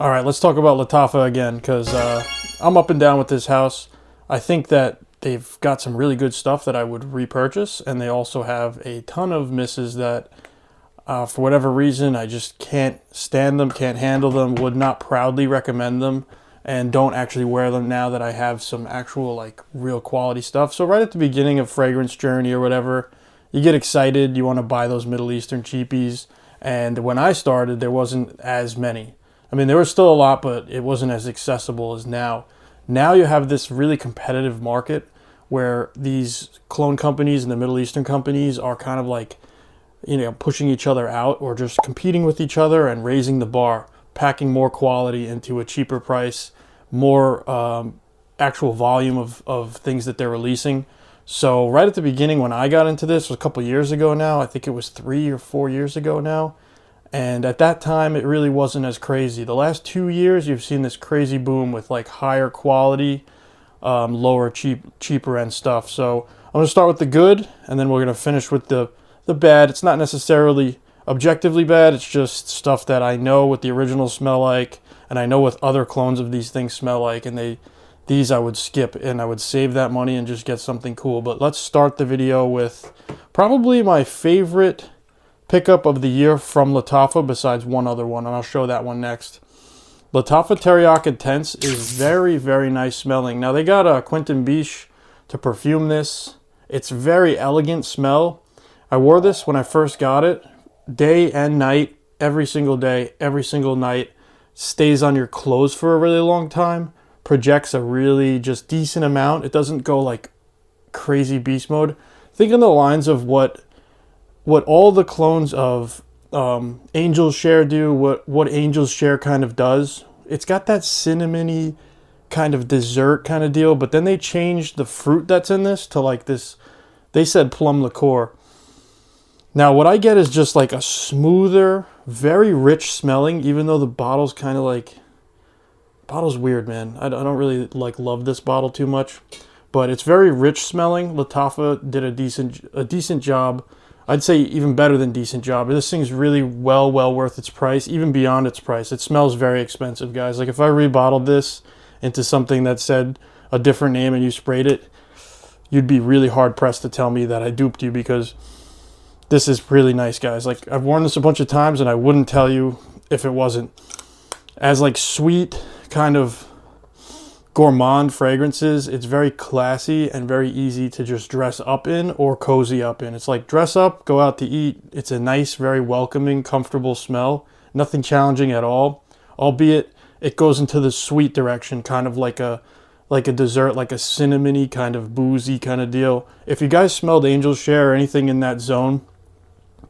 All right, let's talk about Lattafa again because I'm up and down with this house. I think that they've got some really good stuff that I would repurchase, and they also have a ton of misses that, for whatever reason, I just can't stand them, can't handle them, would not proudly recommend them, and don't actually wear them now that I have some actual, like, real quality stuff. So right at the beginning of Fragrance Journey or whatever, you get excited, you want to buy those Middle Eastern cheapies, and when I started, there wasn't as many. I mean, there was still a lot, but it wasn't as accessible as now. Now you have this really competitive market where these clone companies and the Middle Eastern companies are kind of like, pushing each other out or just competing with each other and raising the bar, packing more quality into a cheaper price, more actual volume of things that they're releasing. So right at the beginning when I got into this was a couple years ago now. I think it was 3 or 4 years ago now. And at that time, it really wasn't as crazy. The last 2 years, you've seen this crazy boom with like higher quality, cheaper end stuff. So I'm going to start with the good, and then we're going to finish with the bad. It's not necessarily objectively bad. It's just stuff that I know what the originals smell like, and I know what other clones of these things smell like. And these I would skip, and I would save that money and just get something cool. But let's start the video with probably my favorite pickup of the year from Lattafa, besides one other one, and I'll show that one next. Lattafa Teriyaki Intense is very, very nice smelling. Now they got a Quentin Biche to perfume this. It's very elegant smell. I wore this when I first got it, day and night, every single day, every single night. Stays on your clothes for a really long time. Projects a really just decent amount. It doesn't go like crazy beast mode. Think on the lines of what all the clones of Angel's Share do, what Angel's Share kind of does. It's got that cinnamony kind of dessert kind of deal, but then they changed the fruit that's in this to like this, they said plum liqueur. Now what I get is just like a smoother, very rich smelling, even though the bottle's kind of like, bottle's weird, man. I don't really like love this bottle too much, but it's very rich smelling. Lattafa did a decent job. I'd say even better than decent job. This thing's really well worth its price, even beyond its price. It smells very expensive, guys. Like if I rebottled this into something that said a different name and you sprayed it, you'd be really hard pressed to tell me that I duped you, because this is really nice, guys. Like I've worn this a bunch of times and I wouldn't tell you if it wasn't. As like sweet kind of gourmand fragrances, it's very classy and very easy to just dress up in or cozy up in. It's like dress up, go out to eat. It's a nice, very welcoming, comfortable smell. Nothing challenging at all, albeit it goes into the sweet direction, kind of like a dessert, like a cinnamony kind of boozy kind of deal. If you guys smelled Angel's Share or anything in that zone,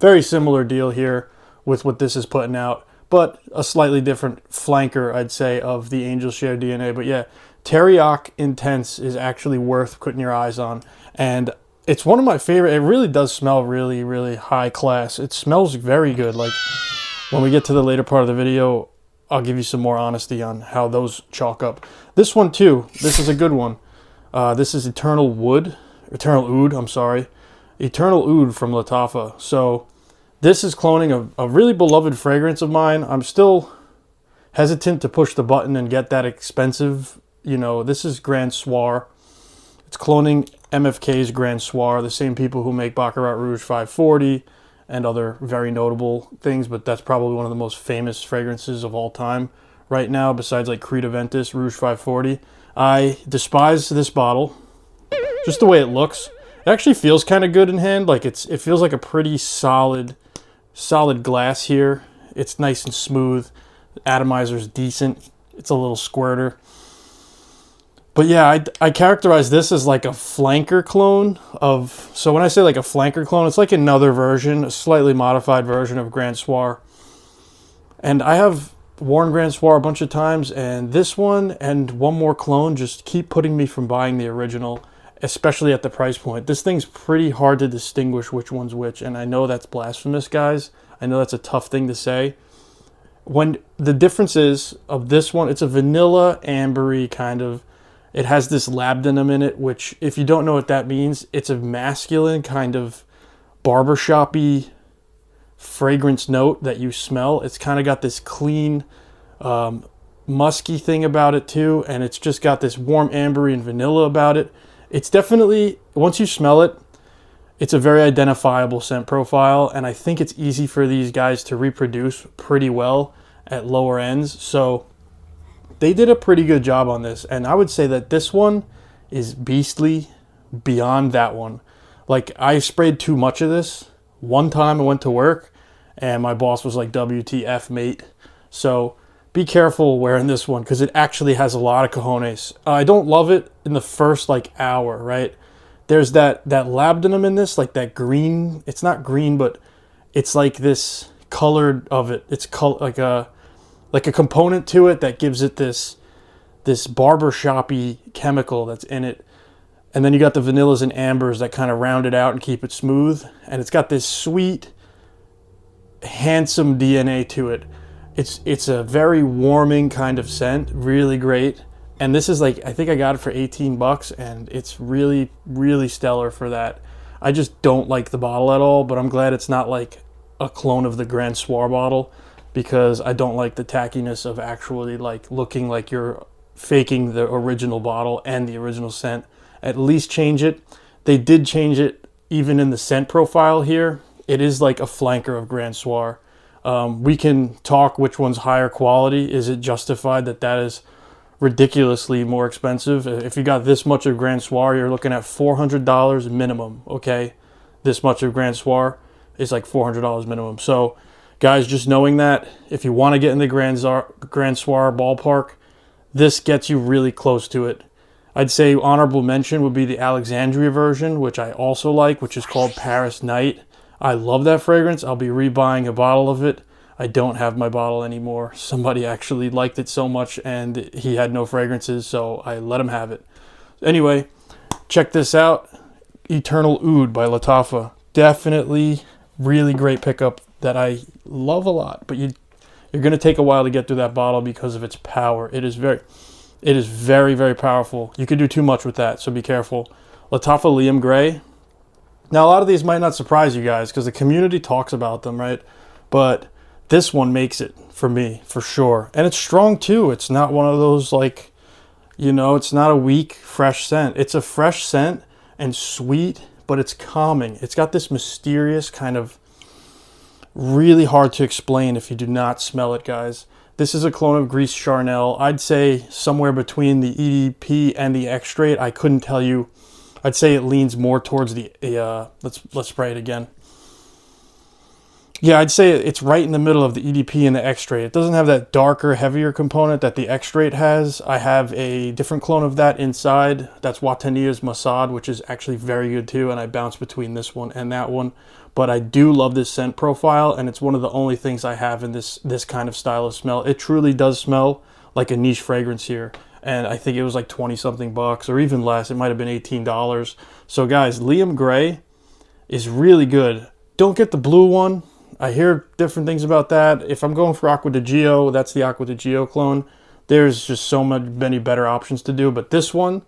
very similar deal here with what this is putting out, but a slightly different flanker, I'd say, of the Angel's Share DNA. But yeah, Teriyaki Intense is actually worth putting your eyes on, and it's one of my favorite. It really does smell really, really high class. It smells very good. Like when we get to the later part of the video, I'll give you some more honesty on how those chalk up. This one too, this is a good one. This is Eternal Oud, I'm sorry. Eternal Oud from Lattafa. So this is cloning a really beloved fragrance of mine. I'm still hesitant to push the button and get that expensive. This is Grand Soir. It's cloning MFK's Grand Soir, the same people who make Baccarat Rouge 540 and other very notable things, but that's probably one of the most famous fragrances of all time right now, besides like Creed Aventus, Rouge 540. I despise this bottle, just the way it looks. It actually feels kind of good in hand. Like it feels like a pretty solid glass here. It's nice and smooth. The atomizer's decent. It's a little squirter. But yeah, I characterize this as like a flanker clone of, so when I say like a flanker clone, it's like another version, a slightly modified version of Grand Soir. And I have worn Grand Soir a bunch of times, and this one and one more clone just keep putting me from buying the original, especially at the price point. This thing's pretty hard to distinguish which one's which, and I know that's blasphemous, guys. I know that's a tough thing to say. When the difference is of this one, it's a vanilla ambery kind of, it has this labdanum in it, which if you don't know what that means, it's a masculine kind of barbershop-y fragrance note that you smell. It's kind of got this clean, musky thing about it too, and it's just got this warm ambery and vanilla about it. It's definitely, once you smell it, it's a very identifiable scent profile, and I think it's easy for these guys to reproduce pretty well at lower ends. So they did a pretty good job on this, and I would say that this one is beastly beyond that one. Like, I sprayed too much of this. One time I went to work, and my boss was like, WTF, mate. So be careful wearing this one, because it actually has a lot of cojones. I don't love it in the first like hour, right? There's that labdanum in this, like that green. It's not green, but it's like this colored of it. It's like a component to it that gives it this barbershoppy chemical that's in it. And then you got the vanillas and ambers that kind of round it out and keep it smooth. And it's got this sweet, handsome DNA to it. It's a very warming kind of scent, really great. And this is like, I think I got it for 18 bucks, and it's really, really stellar for that. I just don't like the bottle at all, but I'm glad it's not like a clone of the Grand Soir bottle, because I don't like the tackiness of actually like looking like you're faking the original bottle and the original scent. At least change it. They did change it even in the scent profile here. It is like a flanker of Grand Soir. We can talk which one's higher quality. Is it justified that is ridiculously more expensive? If you got this much of Grand Soir, you're looking at $400 minimum, okay? This much of Grand Soir is like $400 minimum. So, guys, just knowing that, if you want to get in the Grand Soir ballpark, this gets you really close to it. I'd say honorable mention would be the Alexandria version, which I also like, which is called Paris Night. I love that fragrance. I'll be rebuying a bottle of it. I don't have my bottle anymore. Somebody actually liked it so much, and he had no fragrances, so I let him have it. Anyway, check this out. Eternal Oud by Lattafa. Definitely really great pickup that I love a lot, but you're going to take a while to get through that bottle because of its power. It is very, very powerful. You could do too much with that, so be careful. Lattafa Liam Gray. Now, a lot of these might not surprise you guys because the community talks about them, right? But this one makes it for me, for sure. And it's strong, too. It's not one of those, like, it's not a weak, fresh scent. It's a fresh scent and sweet, but it's calming. It's got this mysterious kind of really hard to explain if you do not smell it, guys. This is a clone of Gris Charnel. I'd say somewhere between the EDP and the extrait. I couldn't tell you. I'd say it leans more towards the, let's spray it again. Yeah, I'd say it's right in the middle of the EDP and the extrait. It doesn't have that darker, heavier component that the extrait has. I have a different clone of that inside. That's Watania's Masad, which is actually very good too, and I bounce between this one and that one. But I do love this scent profile, and it's one of the only things I have in this kind of style of smell. It truly does smell like a niche fragrance here. And I think it was like 20-something bucks, or even less. It might have been $18. So guys, Liam Gray is really good. Don't get the blue one. I hear different things about that. If I'm going for Acqua di Gio, that's the Acqua di Gio clone. There's just so many better options to do. But this one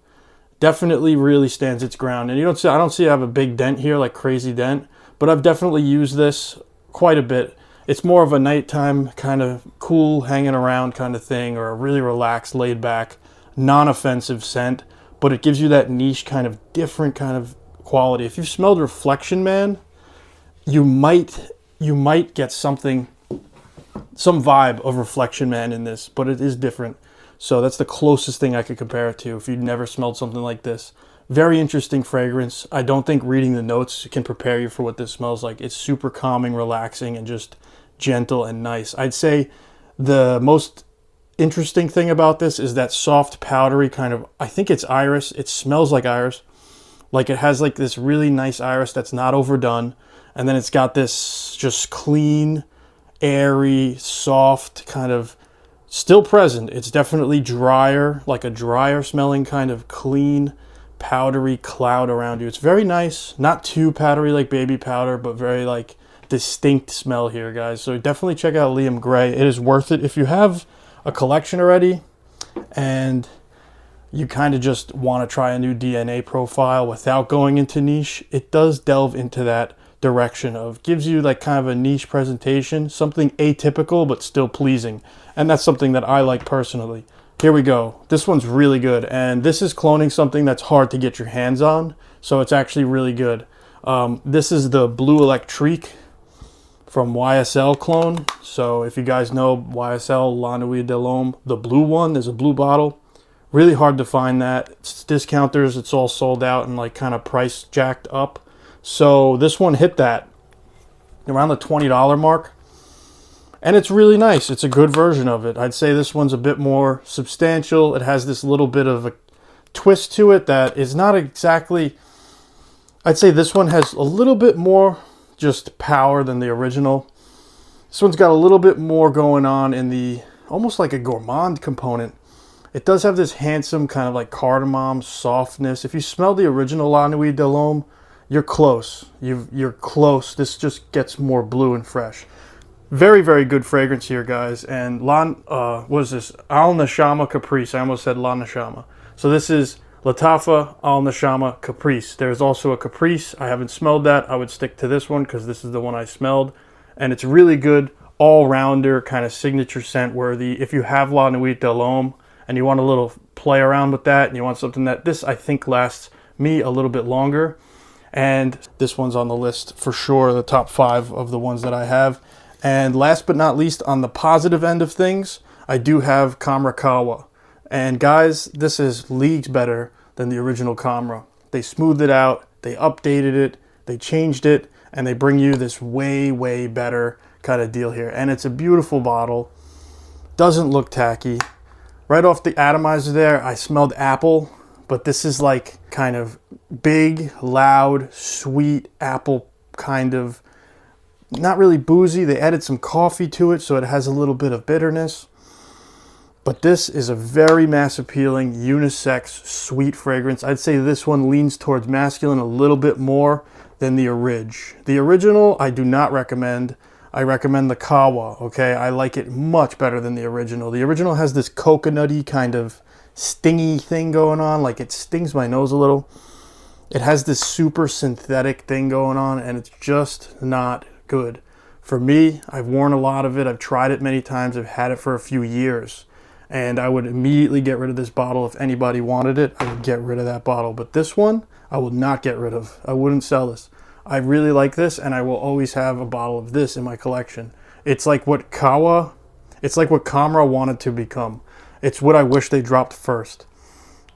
definitely really stands its ground. And I don't see I have a big dent here, like crazy dent. But I've definitely used this quite a bit. It's more of a nighttime kind of cool, hanging around kind of thing, or a really relaxed, laid back, non-offensive scent. But it gives you that niche kind of different kind of quality. If you've smelled Reflection Man, you might get some vibe of Reflection Man in this, but it is different. So that's the closest thing I could compare it to if you'd never smelled something like this. Very interesting fragrance. I don't think reading the notes can prepare you for what this smells like. It's super calming, relaxing, and just gentle and nice. I'd say the most interesting thing about this is that soft, powdery kind of, I think it's iris. It smells like iris. Like it has like this really nice iris that's not overdone. And then it's got this just clean, airy, soft kind of still present. It's definitely drier, like a drier smelling kind of clean, powdery cloud around you. It's very nice. Not too powdery like baby powder, but very like distinct smell here, guys. So definitely check out Liam Gray. It is worth it. If you have a collection already and you kind of just want to try a new DNA profile without going into niche, it does delve into that direction of gives you like kind of a niche presentation, something atypical but still pleasing. And that's something that I like personally. Here we go. This one's really good, and this is cloning something that's hard to get your hands on, so it's actually really good. This is the Blue Electrique from YSL clone. So if you guys know YSL, La Nuit de l'Homme, the blue one, there's a blue bottle. Really hard to find that. It's discounters, it's all sold out and like kind of price jacked up. So this one hit that around the $20 mark. And it's really nice. It's a good version of it. I'd say this one's a bit more substantial. It has this little bit of a twist to it that is not exactly... I'd say this one has a little bit more just power than the original. This one's got a little bit more going on in the... almost like a gourmand component. It does have this handsome kind of like cardamom softness. If you smell the original La Nuit de l'Homme, you're close. You're close. This just gets more blue and fresh. Very, very good fragrance here, guys. And what is this? Al Neshama Caprice. I almost said La Neshama. So this is Lattafa Al Neshama Caprice. There's also a Caprice. I haven't smelled that. I would stick to this one because this is the one I smelled. And it's really good, all-rounder, kind of signature scent worthy. If you have La Nuit de l'Homme and you want a little play around with that and you want something that this, I think, lasts me a little bit longer. And this one's on the list for sure, the top 5 of the ones that I have. And last but not least, on the positive end of things, I do have Camera Kawa. And guys, this is leagues better than the original Camera. They smoothed it out, they updated it, they changed it, and they bring you this way, way better kind of deal here. And it's a beautiful bottle. Doesn't look tacky. Right off the atomizer there, I smelled apple, but this is like kind of big, loud, sweet apple kind of... not really boozy. They added some coffee to it, so it has a little bit of bitterness. But this is a very mass appealing, unisex, sweet fragrance. I'd say this one leans towards masculine a little bit more than the The original, I do not recommend. I recommend the Kawa, okay? I like it much better than the original. The original has this coconutty kind of stingy thing going on, like it stings my nose a little. It has this super synthetic thing going on, and it's just not good. For me, I've worn a lot of it. I've tried it many times. I've had it for a few years. And I would immediately get rid of this bottle. If anybody wanted it, I would get rid of that bottle. But this one, I will not get rid of. I wouldn't sell this. I really like this, and I will always have a bottle of this in my collection. It's like what Camera wanted to become. It's what I wish they dropped first.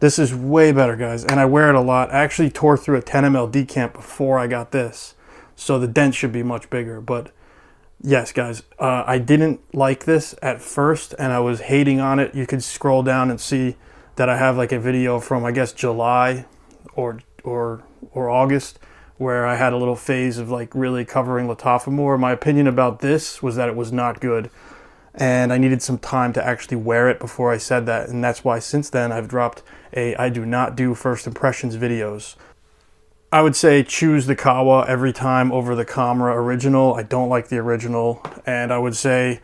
This is way better, guys, and I wear it a lot. I actually tore through a 10 ml decant before I got this. So the dent should be much bigger. But yes, guys, I didn't like this at first, and I was hating on it. You could scroll down and see that I have like a video from, I guess, July or August, where I had a little phase of like really covering Lattafa more. My opinion about this was that it was not good, and I needed some time to actually wear it before I said that. And that's why since then I've dropped I do not do first impressions videos. I would say choose the Kawa every time over the Camera original. I don't like the original, and I would say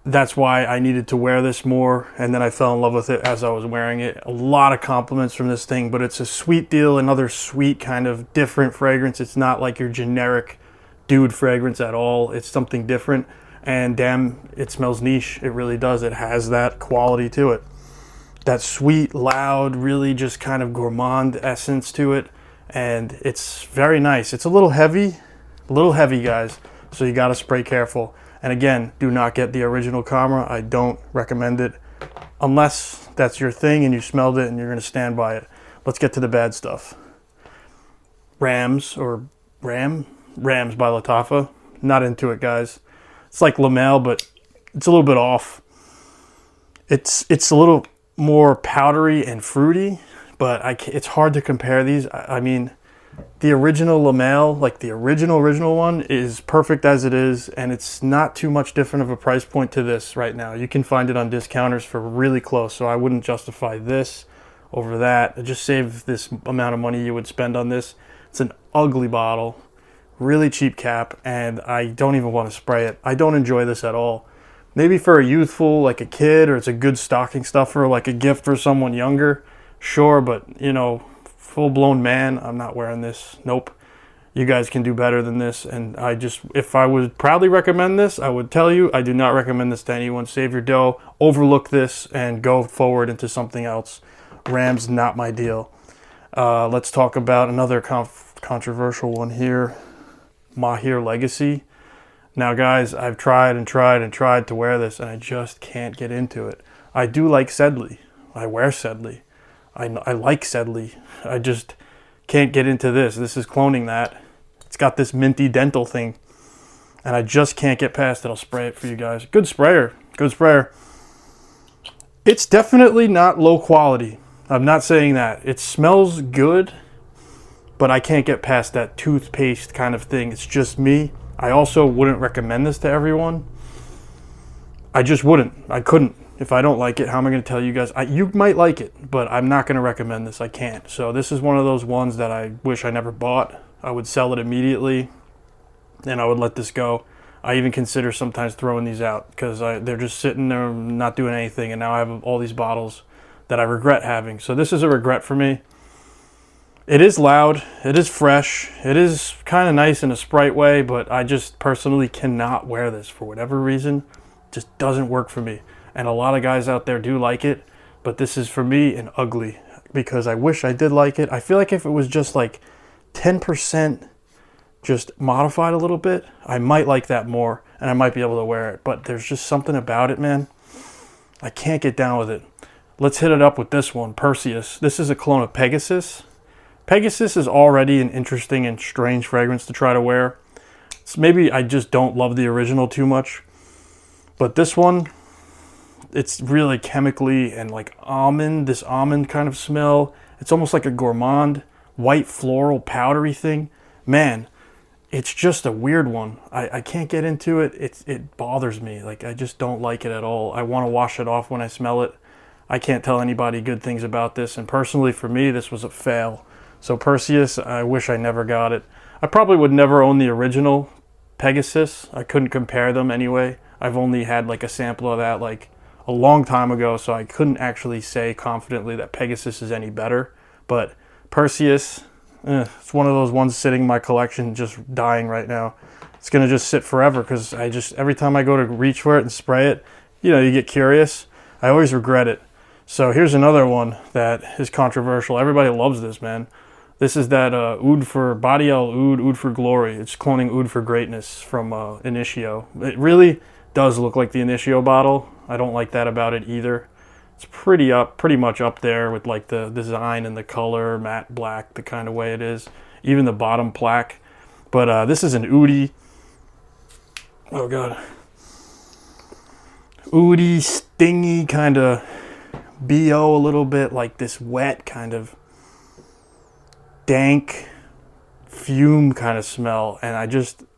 that's why I needed to wear this more, and then I fell in love with it as I was wearing it. A lot of compliments from this thing, but it's a sweet deal, another sweet kind of different fragrance. It's not like your generic dude fragrance at all. It's something different, and damn, it smells niche. It really does. It has that quality to it. That sweet, loud, really just kind of gourmand essence to it. And it's very nice. It's a little heavy, guys, so you gotta spray careful. And again, do not get the original Camera. I don't recommend it unless that's your thing and you smelled it and you're gonna stand by it. Let's get to the bad stuff. Rams by Lattafa. Not into it, guys. It's like Lamel, but it's a little bit off. It's a little more powdery and fruity, but it's hard to compare these. I mean, the original Lamel, like the original one, is perfect as it is, and it's not too much different of a price point to this right now. You can find it on discounters for really close, so I wouldn't justify this over that. Just save this amount of money you would spend on this. It's an ugly bottle, really cheap cap, and I don't even want to spray it. I don't enjoy this at all. Maybe for a youthful, like a kid, or it's a good stocking stuffer, like a gift for someone younger. Sure, but, you know, full-blown man, I'm not wearing this. Nope. You guys can do better than this. And if I would proudly recommend this, I would tell you, I do not recommend this to anyone. Save your dough, overlook this, and go forward into something else. Ram's not my deal. Let's talk about another controversial one here. Mahir Legacy. Now guys, I've tried and tried and tried to wear this, and I just can't get into it. I do like Sedley. I wear Sedley. I like Sedley. I just can't get into this. This is cloning that. It's got this minty dental thing, and I just can't get past it. I'll spray it for you guys. Good sprayer. Good sprayer. It's definitely not low quality. I'm not saying that. It smells good, but I can't get past that toothpaste kind of thing. It's just me. I also wouldn't recommend this to everyone. I just wouldn't. I couldn't. If I don't like it, how am I going to tell you guys? You might like it, but I'm not going to recommend this. I can't. So this is one of those ones that I wish I never bought. I would sell it immediately, and I would let this go. I even consider sometimes throwing these out because they're just sitting there not doing anything, and now I have all these bottles that I regret having. So this is a regret for me. It is loud. It is fresh. It is kind of nice in a Sprite way, but I just personally cannot wear this for whatever reason. It just doesn't work for me. And a lot of guys out there do like it, but this is for me an ugly, because I wish I did like it. I feel like if it was just like 10% just modified a little bit, I might like that more and I might be able to wear it. But there's just something about it, man. I can't get down with it. Let's hit it up with this one, Perseus. This is a clone of Pegasus. Pegasus is already an interesting and strange fragrance to try to wear. So maybe I just don't love the original too much. But this one, it's really chemically and like almond, this almond kind of smell. It's almost like a gourmand, white floral powdery thing. Man, it's just a weird one. I can't get into it. It bothers me. Like, I just don't like it at all. I want to wash it off when I smell it. I can't tell anybody good things about this. And personally, for me, this was a fail. So Perseus, I wish I never got it. I probably would never own the original Pegasus. I couldn't compare them anyway. I've only had like a sample of that like a long time ago, so I couldn't actually say confidently that Pegasus is any better. But Perseus, it's one of those ones sitting in my collection just dying right now. It's going to just sit forever because every time I go to reach for it and spray it, you get curious. I always regret it. So here's another one that is controversial. Everybody loves this, man. This is that Oud for Badial Oud for Glory. It's cloning Oud for Greatness from Initio. It really does look like the Initio bottle. I don't like that about it either. It's pretty much up there with like the design and the color, matte black, the kind of way it is. Even the bottom plaque. But this is an Oudi. Oh god. Oudi, stingy, kind of BO a little bit, like this wet kind of dank fume kind of smell. And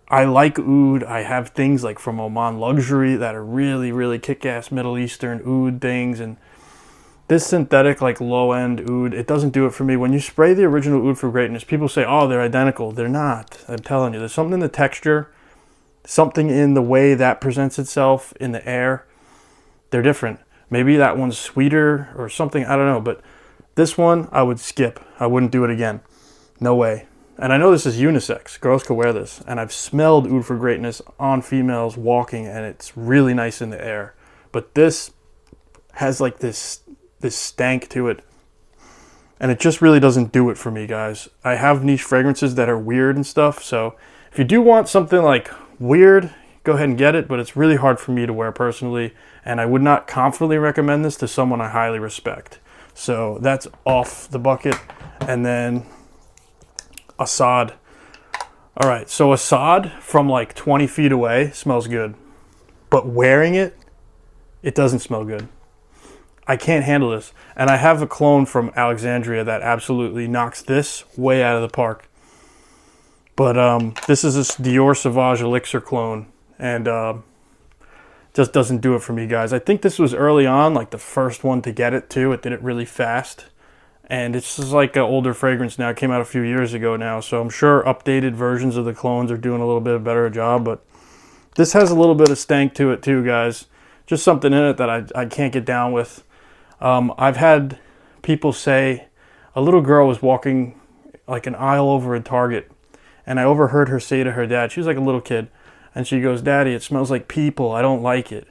I like oud. I have things like from Oman Luxury that are really, really kick-ass Middle Eastern oud things. And this synthetic, like low-end oud, it doesn't do it for me. When you spray the original Oud for Greatness, people say, oh, they're identical. They're not. I'm telling you. There's something in the texture, something in the way that presents itself in the air. They're different. Maybe that one's sweeter or something. I don't know. But this one, I would skip. I wouldn't do it again. No way. And I know this is unisex. Girls could wear this. And I've smelled Oud for Greatness on females walking, and it's really nice in the air. But this has like this stank to it. And it just really doesn't do it for me, guys. I have niche fragrances that are weird and stuff. So if you do want something like weird, go ahead and get it. But it's really hard for me to wear personally. And I would not confidently recommend this to someone I highly respect. So that's off the bucket. And then Assad. All right, so Assad from like 20 feet away smells good. But wearing it, it doesn't smell good. I can't handle this. And I have a clone from Alexandria that absolutely knocks this way out of the park. But this is this Dior Sauvage Elixir clone. And just doesn't do it for me, guys. I think this was early on, like the first one to get it too. It did it really fast. And it's just like an older fragrance now. It came out a few years ago now. So I'm sure updated versions of the clones are doing a little bit better job. But this has a little bit of stank to it too, guys. Just something in it that I can't get down with. I've had people say a little girl was walking like an aisle over at Target. And I overheard her say to her dad, she was like a little kid, and she goes, "Daddy, it smells like people. I don't like it."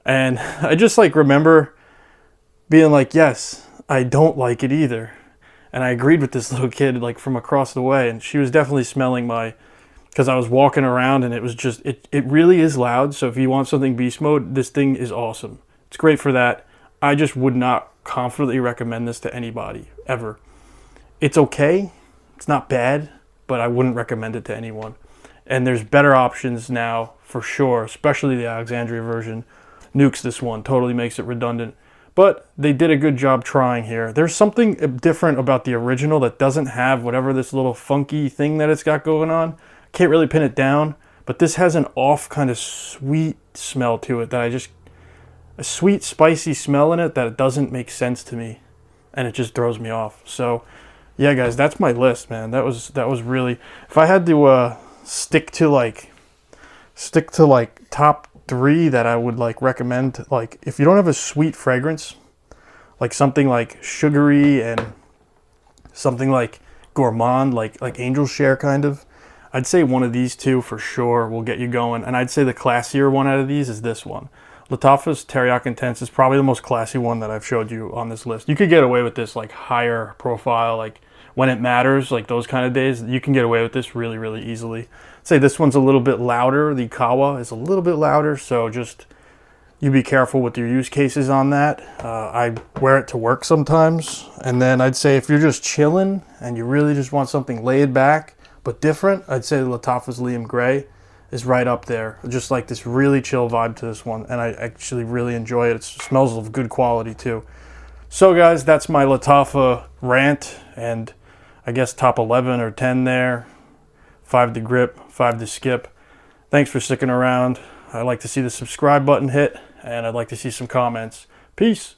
And I just like remember being like, yes, I don't like it either. And I agreed with this little kid like from across the way, and she was definitely smelling because I was walking around and it was just, it really is loud. So if you want something beast mode, this thing is awesome. It's great for that. I just would not confidently recommend this to anybody ever. It's okay. It's not bad, but I wouldn't recommend it to anyone. And there's better options now for sure, especially the Alexandria version. Nukes this one, totally makes it redundant. But they did a good job trying here. There's something different about the original that doesn't have whatever this little funky thing that it's got going on. Can't really pin it down, but this has an off kind of sweet smell to it that a sweet, spicy smell in it that doesn't make sense to me, and it just throws me off. So, yeah, guys, that's my list, man. That was really. If I had to stick to like top 3 that I would like recommend, like if you don't have a sweet fragrance, like something like sugary and something like gourmand, like Angel Share kind of, I'd say one of these 2 for sure will get you going. And I'd say the classier one out of these is this one. Lattafa's Teriyaki Intense is probably the most classy one that I've showed you on this list. You could get away with this like higher profile, like when it matters, like those kind of days, you can get away with this really, really easily. I'd say this one's a little bit louder. The Kawa is a little bit louder, so just you be careful with your use cases on that. I wear it to work sometimes. And then I'd say if you're just chilling and you really just want something laid back but different, I'd say Lattafa's Liam Gray is right up there. Just like this really chill vibe to this one, and I actually really enjoy it. It smells of good quality too. So guys, that's my Lattafa rant, and I guess top 11 or 10 there. 5 to grip, 5 to skip. Thanks for sticking around. I'd like to see the subscribe button hit, and I'd like to see some comments. Peace.